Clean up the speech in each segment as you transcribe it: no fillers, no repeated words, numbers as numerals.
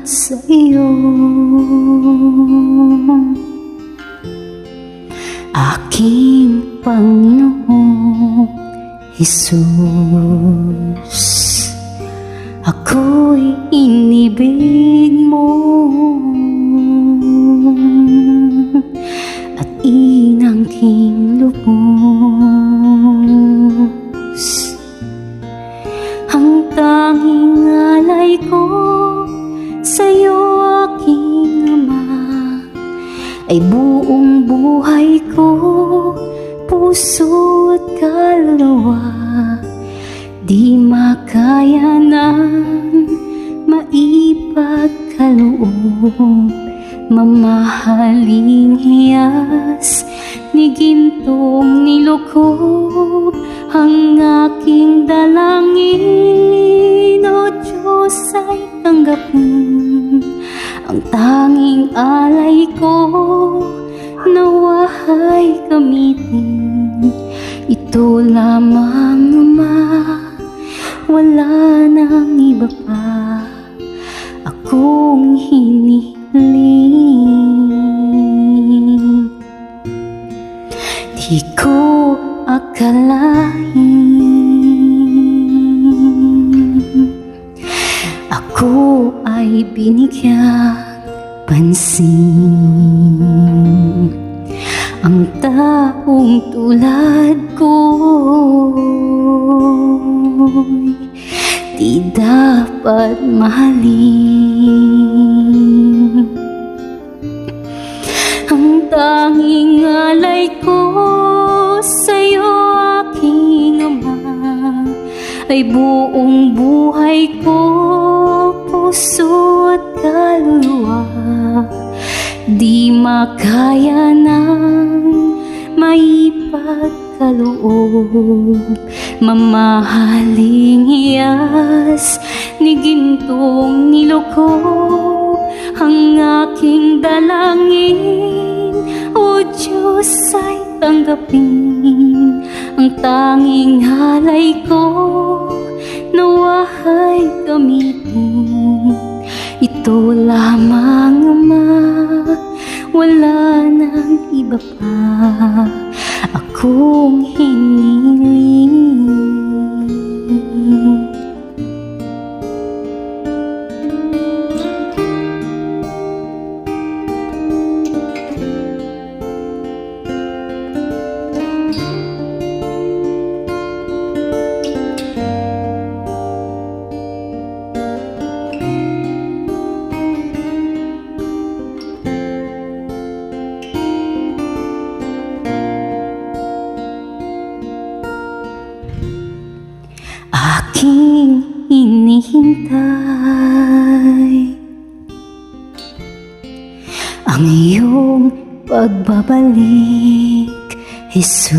sa iyo, aking Panginoong Jesus. Ako'y inibig mo at inangking lubos. Ang tanging alay ko sa'yo, aking Ama, ay buong buhay ko, puso at kaluluwa. Di makaya ng maipagkaloob, mamahaling hiyas ni gintong nilukob ang aking dalangin. O Diyos, ay tanggapin ang tanging alay ko, nawa'y gamitin ito lamang, Ama. Wala nang iba pa akong hinihiling. Di ko akalain ako ay binigyan pansin. Ang taong tulad ko'y di dapat mahalin. Ang tanging alay ko sa'yo, aking Ama, ay buong buhay ko, puso at kaluluwa. Di makaya ng maipagkaloob, mamahaling hiyas ni gintong nilukob ang aking dalangin. O Diyos, ay tanggapin ang tanging halay ko, nawa'y gamitin ito lamang, Ama. Wala nang iba pa akong hinihiling. Aking inihintay ang iyong pagbabalik, Jesus.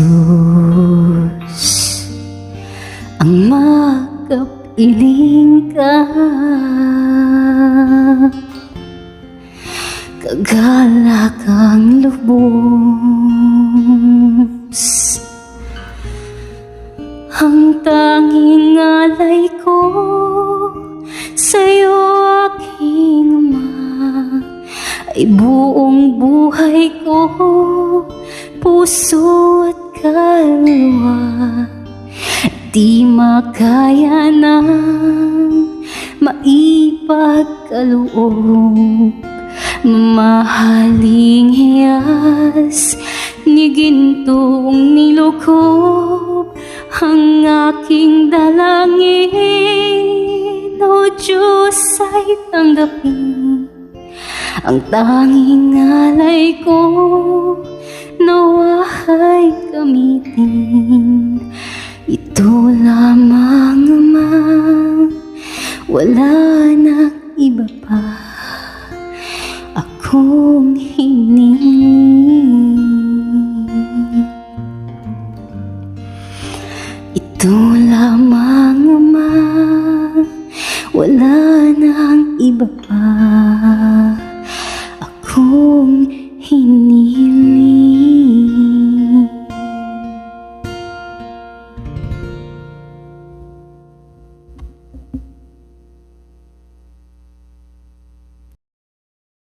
Ang makapiling ka, kagalakang lubos. Ang tanging alay ko sa'yo, aking Ama, ay buong buhay ko, puso at kaluluwa. Di makaya ng maipagkaloob, mamahaling hiyas ni gintong nilukob ang aking dalangin. O Diyos, ay tanggapin ang tanging alay ko, nawa'y gamitin ito lamang, Ama. Wala nang iba pa akong hinihiling. Ito lamang, Ama. Wala nang iba pa